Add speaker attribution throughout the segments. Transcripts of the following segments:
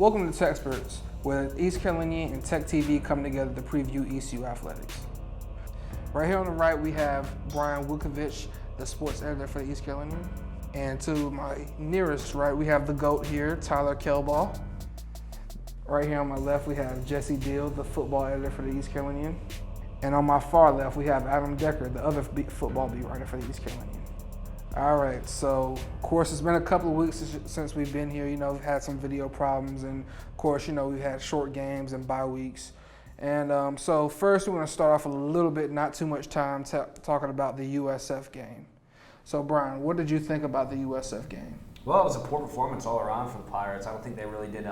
Speaker 1: Welcome to TECsperts, where East Carolinian and Tech TV come together to preview ECU athletics. Right here on the right, we have Brian Wukovich, the sports editor for the East Carolinian. And to my nearest right, we have the GOAT here, Tyler Kelball. Right here on my left, we have Jesse Deal, the football editor for the East Carolinian. And on my far left, we have Adam Decker, the other football beat writer for the East Carolinian. All right, so of course it's been a couple of weeks since we've been here. We've had some video problems, and of course, we've had short games and bye weeks. And so first we're gonna start off a little bit, not too much time, talking about the USF game. So Brian, what did you think about the USF game?
Speaker 2: Well, it was a poor performance all around for the Pirates. I don't think they really did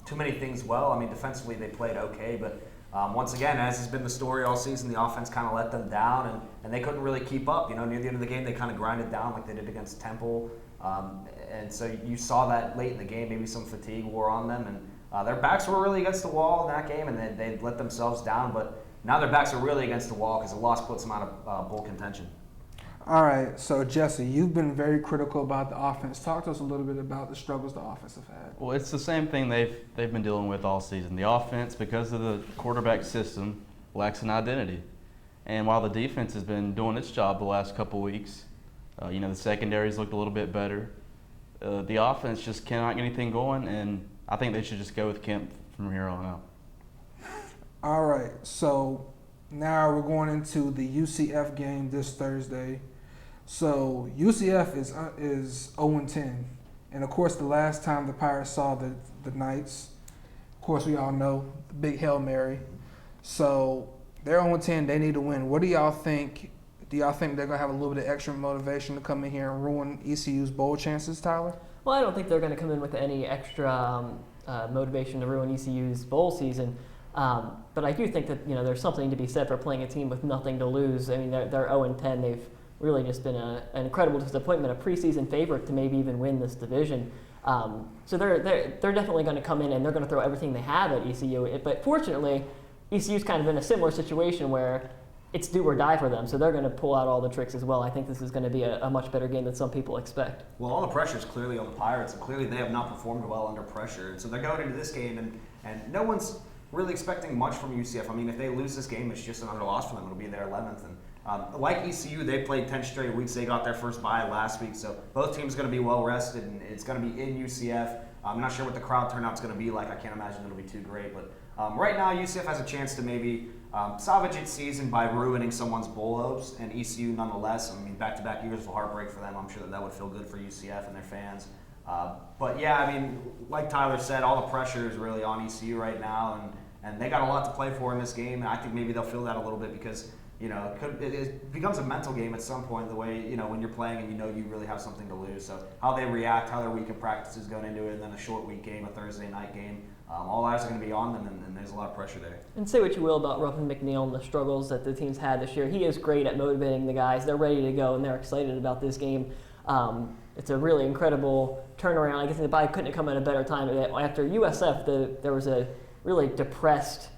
Speaker 2: too many things well. I mean, defensively they played okay, but once again, as has been the story all season, the offense kind of let them down, and they couldn't really keep up. Near the end of the game, they kind of grinded down like they did against Temple, and so you saw that late in the game. Maybe some fatigue wore on them, and their backs were really against the wall in that game, and they let themselves down. But now their backs are really against the wall because the loss puts them out of bowl contention.
Speaker 1: All right, so Jesse, you've been very critical about the offense. Talk to us a little bit about the struggles the offense have had.
Speaker 3: Well, it's the same thing they've been dealing with all season. The offense, because of the quarterback system, lacks an identity. And while the defense has been doing its job the last couple weeks, the secondaries looked a little bit better. The offense just cannot get anything going, and I think they should just go with Kemp from here on out.
Speaker 1: All right, so now we're going into the UCF game this Thursday. So UCF is 0-10, and of course the last time the Pirates saw the Knights, of course we all know the big Hail Mary. So they're 0-10, they need to win. What do y'all think? Do y'all think they're gonna have a little bit of extra motivation to come in here and ruin ECU's bowl chances, Tyler?
Speaker 4: Well, I don't think they're going to come in with any extra motivation to ruin ECU's bowl season. But I do think that there's something to be said for playing a team with nothing to lose. I mean, they're 0-10. They've really just been an incredible disappointment, a preseason favorite to maybe even win this division. So they're definitely going to come in and they're going to throw everything they have at ECU. But fortunately, ECU's kind of in a similar situation where it's do or die for them. So they're going to pull out all the tricks as well. I think this is going to be a much better game than some people expect.
Speaker 2: Well, all the pressure is clearly on the Pirates, and clearly they have not performed well under pressure. And so they're going into this game, and no one's really expecting much from UCF. I mean, if they lose this game, it's just another loss for them. It'll be their 11th. And like ECU, they played 10 straight weeks. They got their first bye last week. So both teams are going to be well rested, and it's going to be in UCF. I'm not sure what the crowd turnout's going to be like. I can't imagine it'll be too great. But right now, UCF has a chance to maybe salvage its season by ruining someone's bowl hopes, and ECU nonetheless. I mean, back-to-back years of heartbreak for them. I'm sure that would feel good for UCF and their fans. But yeah, I mean, like Tyler said, all the pressure is really on ECU right now, and they got a lot to play for in this game. And I think maybe they'll feel that a little bit because it becomes a mental game at some point. The way when you're playing and you really have something to lose. So how they react, how their week of practices going into it, and then a short week game, a Thursday night game. All eyes are going to be on them, and there's a lot of pressure there.
Speaker 4: And say what you will about Ruffin McNeil and the struggles that the team's had this year. He is great at motivating the guys. They're ready to go, and they're excited about this game. It's a really incredible turnaround. I guess the bye couldn't have come at a better time. After USF, there was a really depressed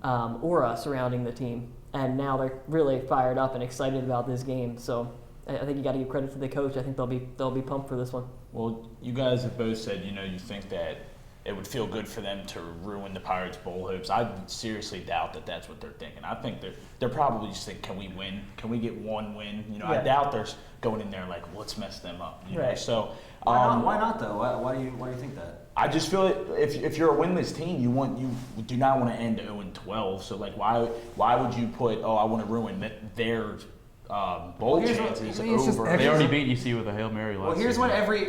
Speaker 4: aura surrounding the team, and now they're really fired up and excited about this game. So I think you got to give credit to the coach. I think they'll be pumped for this one.
Speaker 5: Well, you guys have both said you think that it would feel good for them to ruin the Pirates' bowl hopes. I seriously doubt that that's what they're thinking. I think they're probably just thinking, can we win? Can we get one win? I doubt they're going in there like, let's mess them up.
Speaker 4: Right.
Speaker 5: So
Speaker 2: why not though? Why do you think that?
Speaker 5: I just feel if you're a winless team, you do not want to end 0-12. So like why would you put I want to ruin their bowl chances over?
Speaker 3: They already beat ECU with a Hail Mary last
Speaker 2: Well, here's
Speaker 3: season.
Speaker 2: what every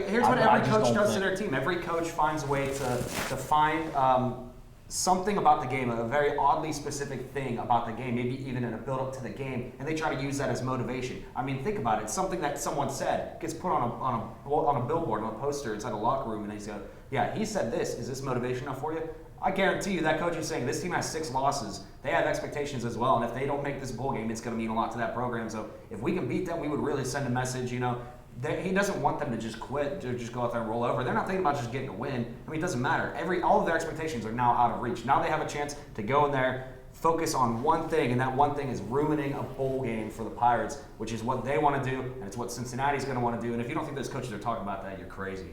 Speaker 2: coach does to their team. Every coach finds a way to find something about the game, a very oddly specific thing about the game, maybe even in a build-up to the game, and they try to use that as motivation. I mean, think about it. Something that someone said gets put on a billboard, on a poster inside a locker room, and they go, yeah, he said this. Is this motivation enough for you? I guarantee you that coach is saying this team has 6 losses. They have expectations as well, and if they don't make this bowl game, it's going to mean a lot to that program. So if we can beat them, we would really send a message. He doesn't want them to just quit, to just go out there and roll over. They're not thinking about just getting a win. I mean, it doesn't matter. all of their expectations are now out of reach. Now they have a chance to go in there, focus on one thing, and that one thing is ruining a bowl game for the Pirates, which is what they want to do, and it's what Cincinnati's going to want to do. And if you don't think those coaches are talking about that, you're crazy.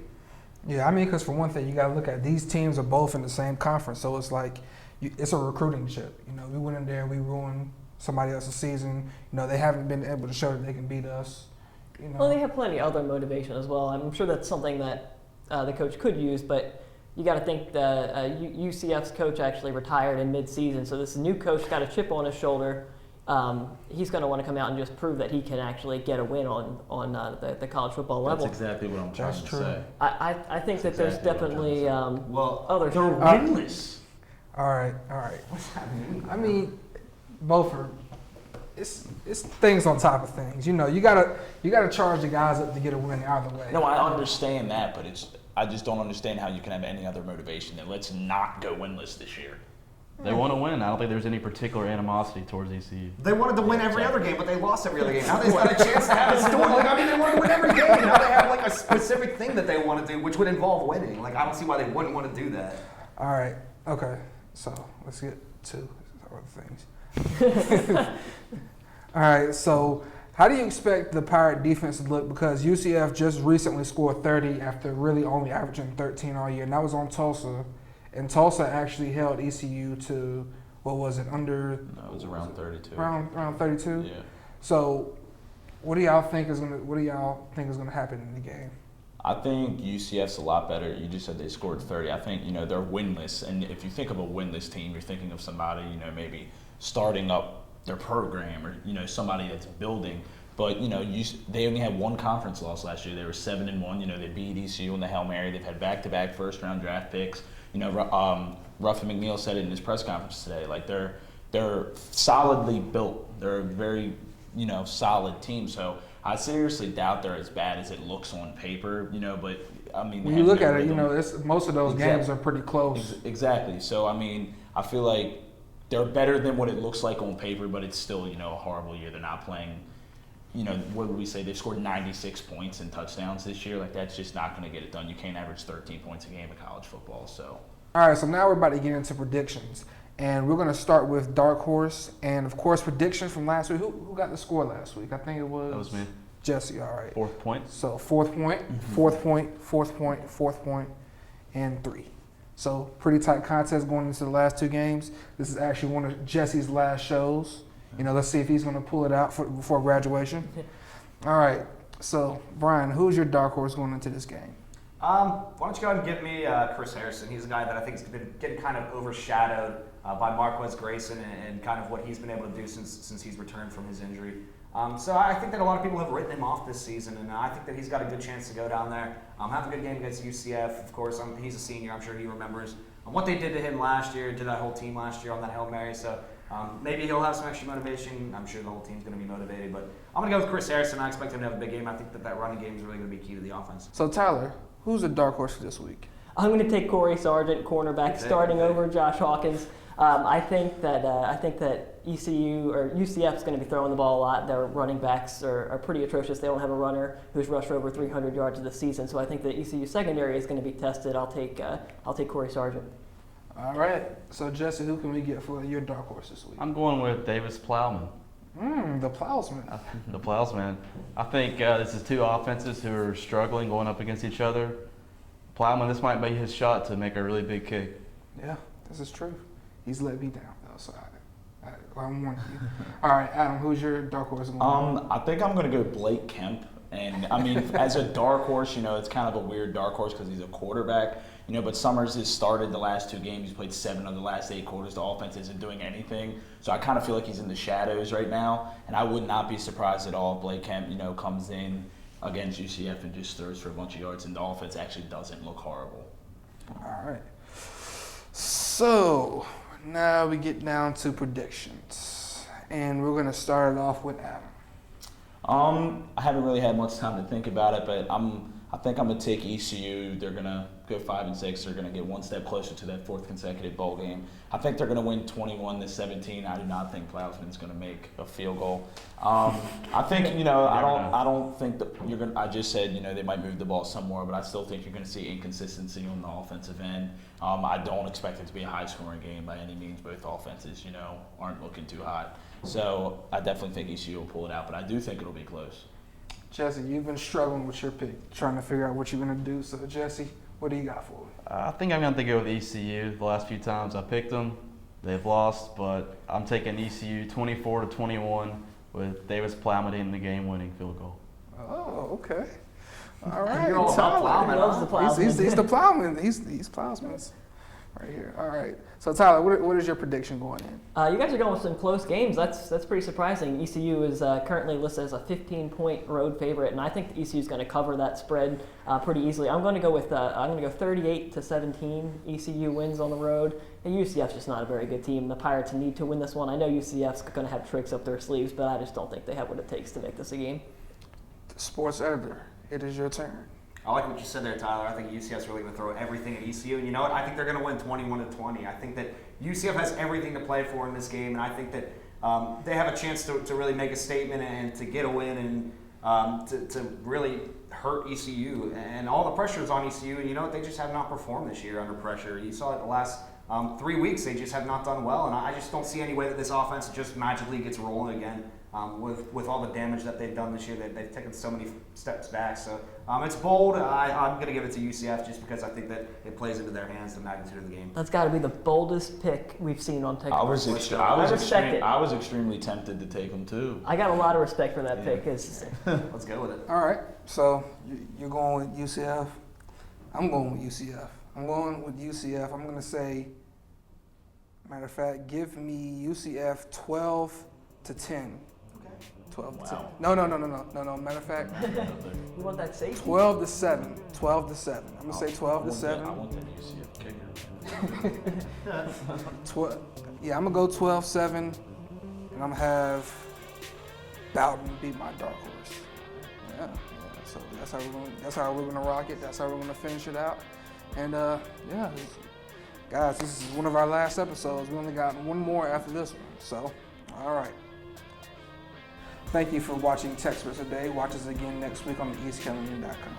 Speaker 1: Yeah, I mean, because for one thing, you got to look at these teams are both in the same conference, so it's like it's a recruiting chip. You know, we went in there, we ruined somebody else's season. You know, they haven't been able to show that they can beat us. You know.
Speaker 4: Well, they have plenty of other motivation as well. I'm sure that's something that the coach could use, but you got to think the UCF's coach actually retired in mid-season, so this new coach got a chip on his shoulder. He's going to want to come out and just prove that he can actually get a win on the college football level.
Speaker 5: That's exactly what I'm trying to say.
Speaker 4: I think that there's definitely
Speaker 2: Well,
Speaker 4: other.
Speaker 5: They're winless.
Speaker 1: All right.
Speaker 2: what's that mean?
Speaker 1: I mean, both are. It's things on top of things. You know, you gotta charge the guys up to get a win either way.
Speaker 5: No, I understand that, but I just don't understand how you can have any other motivation than let's not go winless this year.
Speaker 3: They want to win. I don't think there's any particular animosity towards ECU.
Speaker 2: They wanted to win every other game, but they lost every other game. Now they've got a chance to have a story. Like, I mean, they wanted to win every game. Now they have like a specific thing that they want to do, which would involve winning. Like, I don't see why they wouldn't want to do that.
Speaker 1: All right. Okay. So let's get to other things. All right. So how do you expect the Pirate defense to look? Because UCF just recently scored 30 after really only averaging 13 all year, and that was on Tulsa. And Tulsa actually held ECU to, what was it, under?
Speaker 5: No, it was around 32.
Speaker 1: Around 32.
Speaker 5: Yeah.
Speaker 1: So, what do y'all think is gonna happen in the game?
Speaker 5: I think UCF's a lot better. You just said they scored 30. I think, they're winless. And if you think of a winless team, you're thinking of somebody, maybe starting up their program or, somebody that's building. But, they only had one conference loss last year. They were 7-1. They beat ECU in the Hail Mary. They've had back-to-back first-round draft picks. Ruffin McNeil said it in his press conference today. Like, they're solidly built. They're a very, solid team. So I seriously doubt they're as bad as it looks on paper, but I mean,
Speaker 1: when you look at it, most of those games are pretty close.
Speaker 5: Exactly. So I mean, I feel like they're better than what it looks like on paper, but it's still, a horrible year. They're not playing, what would we say? They've scored 96 points and touchdowns this year. Like, that's just not going to get it done. You can't average 13 points a game in college football. So.
Speaker 1: All right, so now we're about to get into predictions. And we're going to start with Dark Horse. And, of course, predictions from last week. Who got the score last week? I think it was...
Speaker 3: That was me.
Speaker 1: Jesse, all right.
Speaker 3: 4th point.
Speaker 1: So, 4th point, 4th point, 4th point, 4th point, and 3. So, pretty tight contest going into the last 2 games. This is actually one of Jesse's last shows. Let's see if he's going to pull it out before graduation. All right. So, Brian, who's your dark horse going into this game?
Speaker 2: Why don't you go ahead and give me Chris Harrison. He's a guy that I think has been getting kind of overshadowed by Marquez Grayson and kind of what he's been able to do since he's returned from his injury. So I think that a lot of people have written him off this season, and I think that he's got a good chance to go down there, have a good game against UCF. Of course, he's a senior. I'm sure he remembers what they did to him last year, to that whole team last year on that Hail Mary. So maybe he'll have some extra motivation. I'm sure the whole team's going to be motivated. But I'm going to go with Chris Harrison. I expect him to have a big game. I think that running game is really going to be key to the offense.
Speaker 1: So, Tyler, who's a dark horse for this week?
Speaker 4: I'm going to take Corey Sargent, cornerback, starting over Josh Hawkins. I think that ECU or UCF is going to be throwing the ball a lot. Their running backs are pretty atrocious. They don't have a runner who's rushed over 300 yards this season. So I think the ECU secondary is going to be tested. I'll take Corey Sargent.
Speaker 1: All right. So Jesse, who can we get for your dark horse this week?
Speaker 3: I'm going with Davis Plowman.
Speaker 1: The Plowsman.
Speaker 3: The Plowsman. I think this is 2 offenses who are struggling going up against each other. Plowman, this might be his shot to make a really big kick.
Speaker 1: Yeah, this is true. He's let me down, though, so I'm warning you. All right, Adam, who's your dark horse?
Speaker 5: I think I'm going to go Blake Kemp. And, I mean, as a dark horse, it's kind of a weird dark horse because he's a quarterback. But Summers has started the last 2 games. He's played 7 of the last 8 quarters. The offense isn't doing anything. So I kind of feel like he's in the shadows right now. And I would not be surprised at all if Blake Kemp, comes in against UCF and just throws for a bunch of yards. And the offense actually doesn't look horrible.
Speaker 1: All right. So now we get down to predictions. And we're going to start it off with Adam.
Speaker 5: I haven't really had much time to think about it, but I think I'm going to take ECU. They're going to go 5-6. They're going to get one step closer to that 4th consecutive bowl game. I think they're going to win 21-17. I do not think Plowsman's going to make a field goal. I think, I don't think that you're going to, I just said, they might move the ball some more, but I still think you're going to see inconsistency on the offensive end. I don't expect it to be a high-scoring game by any means. Both offenses, aren't looking too hot. So I definitely think ECU will pull it out, but I do think it'll be close.
Speaker 1: Jesse, you've been struggling with your pick, trying to figure out what you're going to do. So, Jesse, What do you got for me?
Speaker 3: I think I'm going to go with ECU. The last few times I picked them, they've lost, but I'm taking ECU 24-21 with Davis Plowman in the game-winning field goal.
Speaker 1: Oh, okay. All right.
Speaker 2: You're all about
Speaker 1: Tyler.
Speaker 2: Plowman,
Speaker 4: He loves the Plowman.
Speaker 1: He's the Plowman. He's Plowman's right here. All right. So Tyler, what is your prediction going in?
Speaker 4: You guys are going with some close games. That's pretty surprising. ECU is currently listed as a 15-point road favorite, and I think ECU is going to cover that spread pretty easily. I'm going to go with 38-17. ECU wins on the road. And UCF's just not a very good team. The Pirates need to win this one. I know UCF's going to have tricks up their sleeves, but I just don't think they have what it takes to make this a game.
Speaker 1: The sports editor, it is your turn.
Speaker 2: I like what you said there, Tyler. I think UCF's really going to throw everything at ECU. And you know what? I think they're going to win 21-20. I think that UCF has everything to play for in this game, and I think that they have a chance to really make a statement and to get a win and to really hurt ECU. And all the pressure is on ECU, and you know what? They just have not performed this year under pressure. You saw it the last 3 weeks. They just have not done well, and I just don't see any way that this offense just magically gets rolling again. With all the damage that they've done this year, they've taken so many steps back. So it's bold. I'm going to give it to UCF just because I think that it plays into their hands, the magnitude of the game.
Speaker 4: That's got to be the boldest pick we've seen on TECsperts.
Speaker 5: I was extremely tempted to take them too.
Speaker 4: I got a lot of respect for that pick.
Speaker 2: Let's go with it.
Speaker 1: All right. So you're going with UCF. I'm going with UCF. I'm going to say, matter of fact, give me UCF 12-10. 12-10. No. Matter of fact,
Speaker 4: You want that safety?
Speaker 1: 12-7. 12-7. I'm gonna say
Speaker 5: I
Speaker 1: 12-7.
Speaker 5: want that UCF kicker.
Speaker 1: I'm gonna go 12-7, and I'm gonna have Bowden beat my dark horse. Yeah. So that's how we're gonna rock it. That's how we're gonna finish it out. And guys, this is one of our last episodes. We only got one more after this one. So, all right. Thank you for watching TECsperts today. Watch us again next week on theEastCarolinian.com.